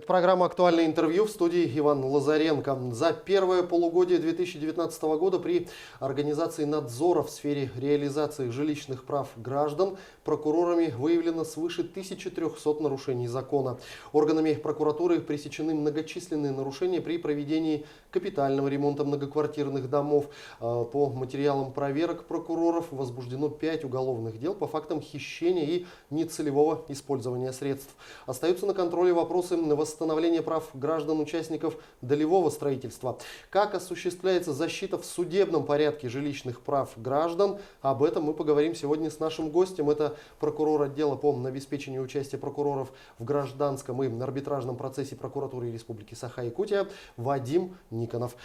Это программа «Актуальное интервью», в студии Иван Лазаренко. За первое полугодие 2019 года при организации надзора в сфере реализации жилищных прав граждан прокурорами выявлено свыше 1300 нарушений закона. Органами прокуратуры пресечены многочисленные нарушения при проведении капитального ремонта многоквартирных домов. По материалам проверок прокуроров возбуждено 5 уголовных дел по фактам хищения и нецелевого использования средств. Остаются на контроле вопросы восстановления прав граждан-участников долевого строительства. Как осуществляется защита в судебном порядке жилищных прав граждан? Об этом мы поговорим сегодня с нашим гостем. Это прокурор отдела по обеспечению участия прокуроров в гражданском и арбитражном процессе прокуратуры Республики Саха-Якутия Вадим Никонов.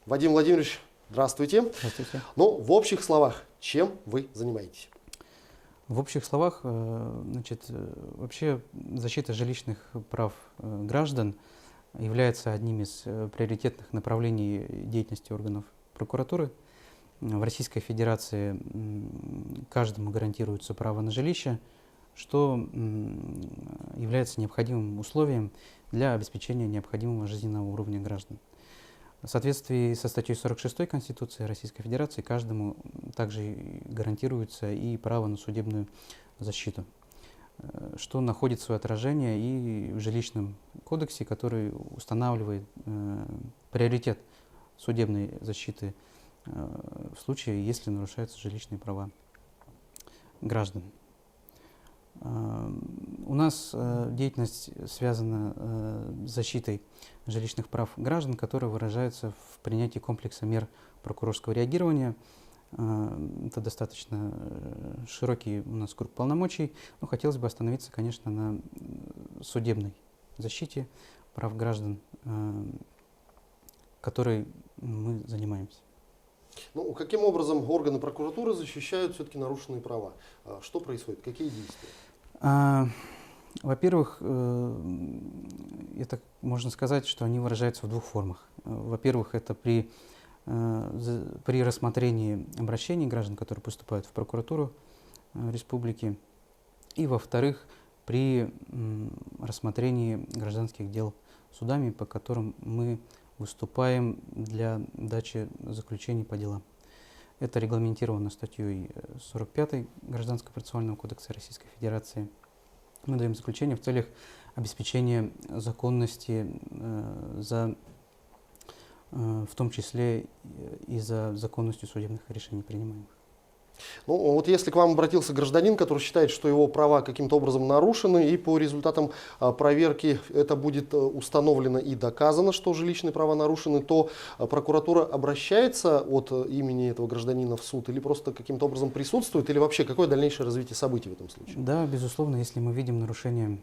Вадим Владимирович, здравствуйте. Здравствуйте. Ну, в общих словах, чем вы занимаетесь? В общих словах, вообще защита жилищных прав граждан является одним из приоритетных направлений деятельности органов прокуратуры. В Российской Федерации каждому гарантируется право на жилище, что является необходимым условием для обеспечения необходимого жизненного уровня граждан. В соответствии со статьей 46 Конституции Российской Федерации каждому также гарантируется и право на судебную защиту, что находит свое отражение и в жилищном кодексе, который устанавливает приоритет судебной защиты в случае, если нарушаются жилищные права граждан. У нас деятельность связана с защитой жилищных прав граждан, которая выражается в принятии комплекса мер прокурорского реагирования. Это достаточно широкий у нас круг полномочий, но хотелось бы остановиться, конечно, на судебной защите прав граждан, которой мы занимаемся. Ну, каким образом органы прокуратуры защищают все-таки нарушенные права? Что происходит? Какие действия? Во-первых, это можно сказать, что они выражаются в двух формах. Во-первых, это при рассмотрении обращений граждан, которые поступают в прокуратуру республики. И, во-вторых, при рассмотрении гражданских дел судами, по которым мы выступаем для дачи заключений по делам. Это регламентировано статьей 45 Гражданского процессуального кодекса Российской Федерации. Мы даем заключение в целях обеспечения законности, в том числе и за законностью судебных решений принимаемых. Ну, вот если к вам обратился гражданин, который считает, что его права каким-то образом нарушены, и по результатам проверки это будет установлено и доказано, что жилищные права нарушены, то прокуратура обращается от имени этого гражданина в суд или просто каким-то образом присутствует, или вообще какое дальнейшее развитие событий в этом случае? Да, безусловно, если мы видим нарушение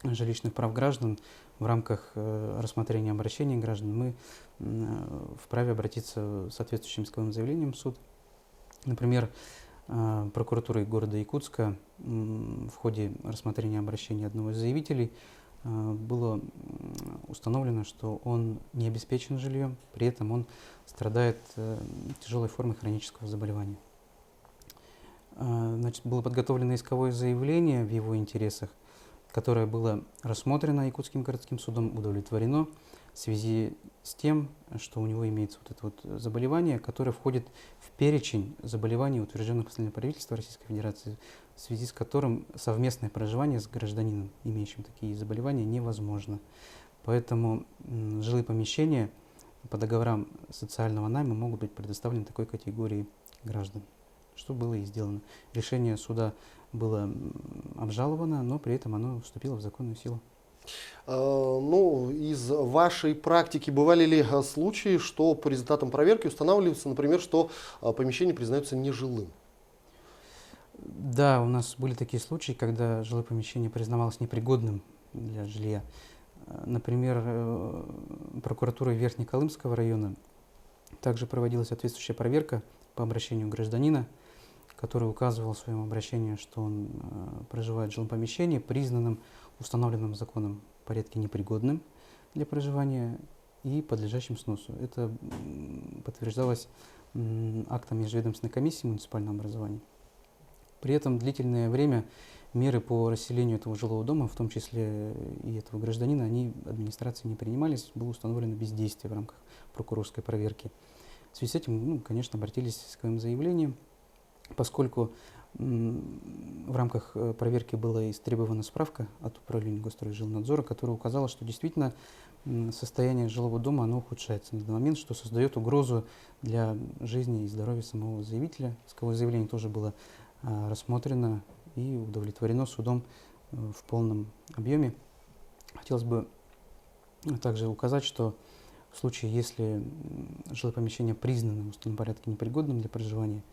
жилищных прав граждан в рамках рассмотрения обращений граждан, мы вправе обратиться с соответствующим исковым заявлением в суд. Например, прокуратурой города Якутска в ходе рассмотрения обращения одного из заявителей было установлено, что он не обеспечен жильем, при этом он страдает тяжелой формой хронического заболевания. Значит, было подготовлено исковое заявление в его интересах, которое было рассмотрено Якутским городским судом, удовлетворено в связи с тем, что у него имеется вот это вот заболевание, которое входит в перечень заболеваний, утвержденных постановлением правительства Российской Федерации, в связи с которым совместное проживание с гражданином, имеющим такие заболевания, невозможно. Поэтому жилые помещения по договорам социального найма могут быть предоставлены такой категории граждан, что было и сделано. Решение суда было обжаловано, но при этом оно вступило в законную силу. Ну, из вашей практики бывали ли случаи, что по результатам проверки устанавливается, например, что помещение признается нежилым? Да, у нас были такие случаи, когда жилое помещение признавалось непригодным для жилья. Например, прокуратурой Верхнеколымского района также проводилась соответствующая проверка по обращению гражданина, который указывал в своем обращении, что он проживает в жилом помещении, признанном установленным законом в порядке непригодным для проживания и подлежащим сносу. Это подтверждалось актом межведомственной комиссии муниципального образования. При этом длительное время меры по расселению этого жилого дома, в том числе и этого гражданина, они администрацией не принимались, было установлено бездействие в рамках прокурорской проверки. В связи с этим, конечно, обратились с исковым заявлением, поскольку в рамках проверки была истребована справка от управления Госстроежилнадзора, которая указала, что действительно состояние жилого дома оно ухудшается на данный момент, что создает угрозу для жизни и здоровья самого заявителя. Исковое заявление тоже было рассмотрено и удовлетворено судом в полном объеме. Хотелось бы также указать, что в случае, если жилое помещение признано в установленном порядке непригодным для проживания,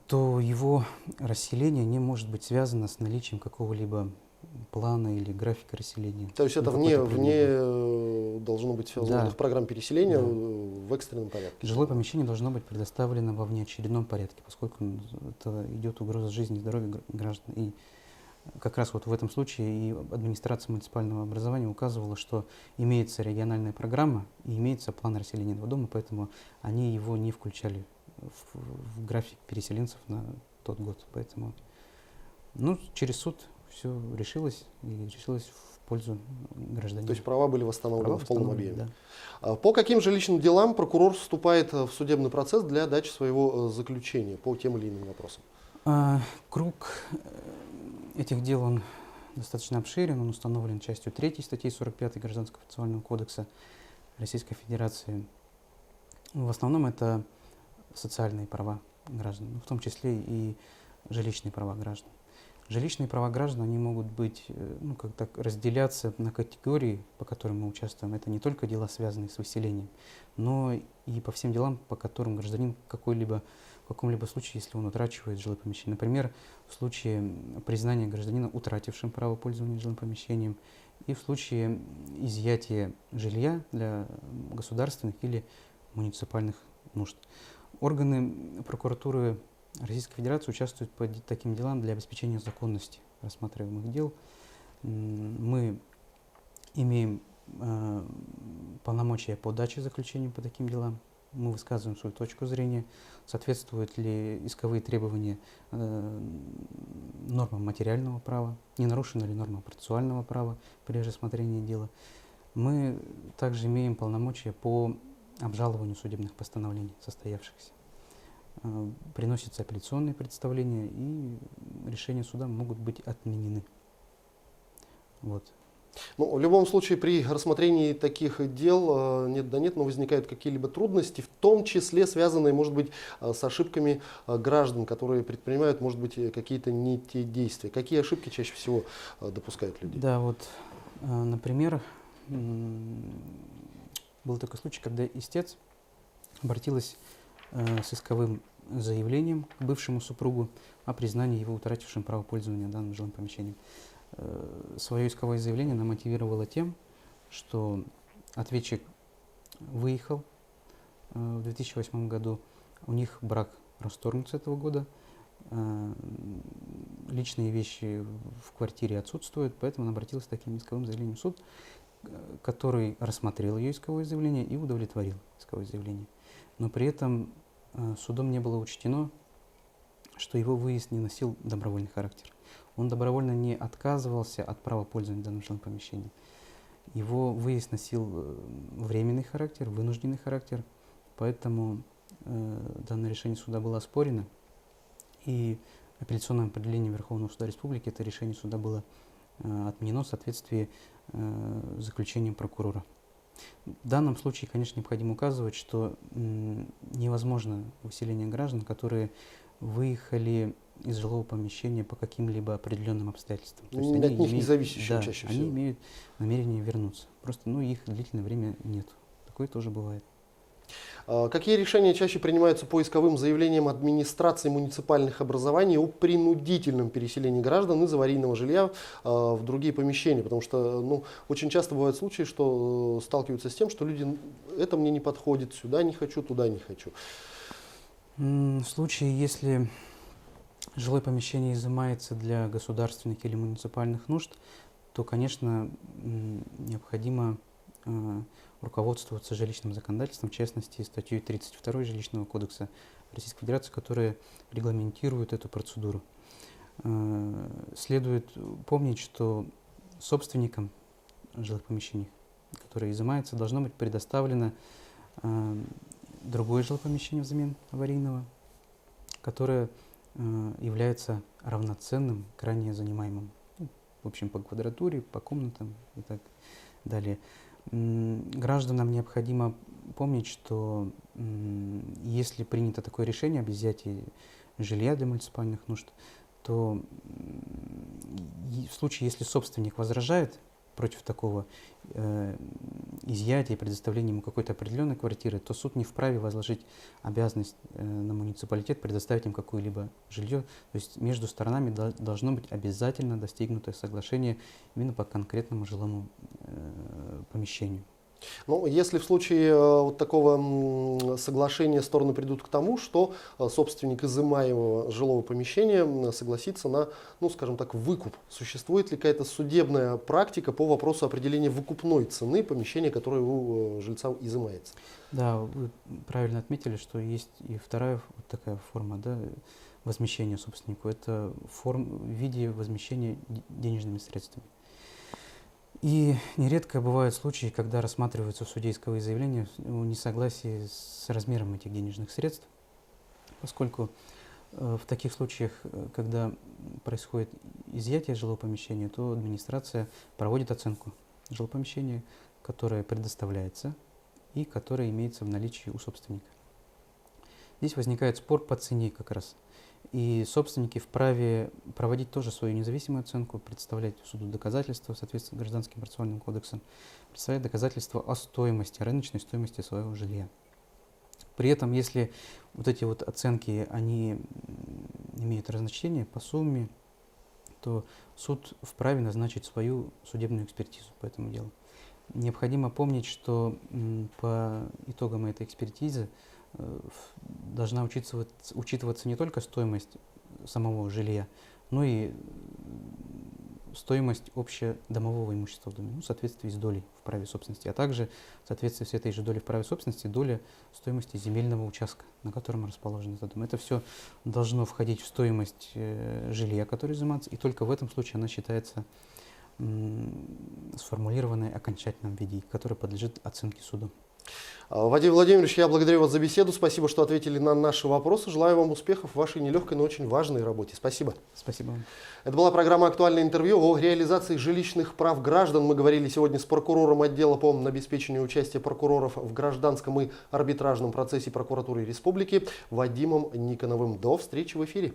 то его расселение не может быть связано с наличием какого-либо плана или графика расселения. То есть это вне должно быть Да. в программе переселения Да. в экстренном порядке. Жилое помещение должно быть предоставлено во внеочередном порядке, поскольку это идет угроза жизни и здоровья граждан. И как раз вот в этом случае и администрация муниципального образования указывала, что имеется региональная программа и имеется план расселения этого дома, поэтому они его не включали в график переселенцев на тот год. Поэтому через суд все решилось и решилось в пользу гражданина. То есть права были восстановлены Права в полном восстановлены, объеме. да. По каким жилищным делам прокурор вступает в судебный процесс для дачи своего заключения по тем или иным вопросам? Круг этих дел он достаточно обширен, он установлен частью 3 статьи 45 Гражданского процессуального кодекса Российской Федерации. В основном это социальные права граждан, в том числе и жилищные права граждан. Жилищные права граждан, они могут быть, разделяться на категории, по которым мы участвуем. Это не только дела, связанные с выселением, но и по всем делам, по которым гражданин в каком-либо случае, если он утрачивает жилое помещение. Например, в случае признания гражданина утратившим право пользования жилым помещением и в случае изъятия жилья для государственных или муниципальных нужд. Органы прокуратуры Российской Федерации участвуют по таким делам для обеспечения законности рассматриваемых дел. Мы имеем полномочия по даче заключения по таким делам. Мы высказываем свою точку зрения, соответствуют ли исковые требования нормам материального права, не нарушена ли норма процессуального права при рассмотрении дела. Мы также имеем полномочия по обжалованию судебных постановлений состоявшихся. Приносятся апелляционные представления, и решения суда могут быть отменены. Вот. В любом случае, при рассмотрении таких дел но возникают какие-либо трудности, в том числе связанные, может быть, с ошибками граждан, которые предпринимают, может быть, какие-то не те действия. Какие ошибки чаще всего допускают люди? Да, например, был такой случай, когда истец обратилась с исковым заявлением к бывшему супругу о признании его утратившим право пользования данным жилым помещением. Свое исковое заявление она мотивировала тем, что ответчик выехал в 2008 году, у них брак расторгнут с этого года, личные вещи в квартире отсутствуют, поэтому она обратилась с таким исковым заявлением в суд, который рассмотрел ее исковое заявление и удовлетворил исковое заявление. Но при этом судом не было учтено, что его выезд не носил добровольный характер. Он добровольно не отказывался от права пользования данным жилым помещением. Его выезд носил временный характер, вынужденный характер, поэтому данное решение суда было оспорено, и апелляционным определением Верховного суда Республики это решение суда было отменено в соответствии с заключением прокурора. В данном случае, конечно, необходимо указывать, что невозможно выселение граждан, которые выехали из жилого помещения по каким-либо определенным обстоятельствам. То есть от них не зависящим чаще всего. Они имеют намерение вернуться. Просто их длительное время нет. Такое тоже бывает. Какие решения чаще принимаются по исковым заявлениям администрации муниципальных образований о принудительном переселении граждан из аварийного жилья в другие помещения? Потому что очень часто бывают случаи, что сталкиваются с тем, что люди, это мне не подходит, сюда не хочу, туда не хочу. В случае, если жилое помещение изымается для государственных или муниципальных нужд, то, конечно, необходимо руководствоваться жилищным законодательством, в частности, статьей 32 Жилищного кодекса Российской Федерации, которая регламентирует эту процедуру. Следует помнить, что собственникам жилых помещений, которые изымаются, должно быть предоставлено другое жилое помещение взамен аварийного, которое является равноценным к ранее занимаемому. Ну, в общем, по квадратуре, по комнатам и так далее. Гражданам необходимо помнить, что если принято такое решение об изъятии жилья для муниципальных нужд, то в случае, если собственник возражает против такого изъятия и предоставления ему какой-то определенной квартиры, то суд не вправе возложить обязанность на муниципалитет предоставить им какое-либо жилье. То есть между сторонами должно быть обязательно достигнутое соглашение именно по конкретному жилому помещению. Ну, если в случае вот такого соглашения стороны придут к тому, что собственник изымаемого жилого помещения согласится на, ну, скажем так, выкуп, существует ли какая-то судебная практика по вопросу определения выкупной цены помещения, которое у жильца изымается? Да, вы правильно отметили, что есть и вторая вот такая форма, да, возмещения собственнику. Это в виде возмещения денежными средствами. И нередко бывают случаи, когда рассматриваются в суде исковые заявления о несогласии с размером этих денежных средств, поскольку в таких случаях, когда происходит изъятие жилого помещения, то администрация проводит оценку жилого помещения, которое предоставляется и которое имеется в наличии у собственника. Здесь возникает спор по цене как раз. И собственники вправе проводить тоже свою независимую оценку, представлять суду доказательства в соответствии с Гражданским процессуальным кодексом, представлять доказательства о стоимости, рыночной стоимости своего жилья. При этом, если вот эти вот оценки, они имеют разночтение по сумме, то суд вправе назначить свою судебную экспертизу по этому делу. Необходимо помнить, что по итогам этой экспертизы должна учитываться не только стоимость самого жилья, но и стоимость общедомового имущества в доме, ну, в соответствии с долей в праве собственности, а также в соответствии с этой же долей в праве собственности доля стоимости земельного участка, на котором расположен этот дом. Это все должно входить в стоимость жилья, которое изымается, и только в этом случае она считается сформулированной в окончательном виде, которая подлежит оценке судом. Вадим Владимирович, я благодарю вас за беседу. Спасибо, что ответили на наши вопросы. Желаю вам успехов в вашей нелегкой, но очень важной работе. Спасибо. Спасибо вам. Это была программа «Актуальное интервью» о реализации жилищных прав граждан. Мы говорили сегодня с прокурором отдела по обеспечению участия прокуроров в гражданском и арбитражном процессе прокуратуры республики Вадимом Никоновым. До встречи в эфире.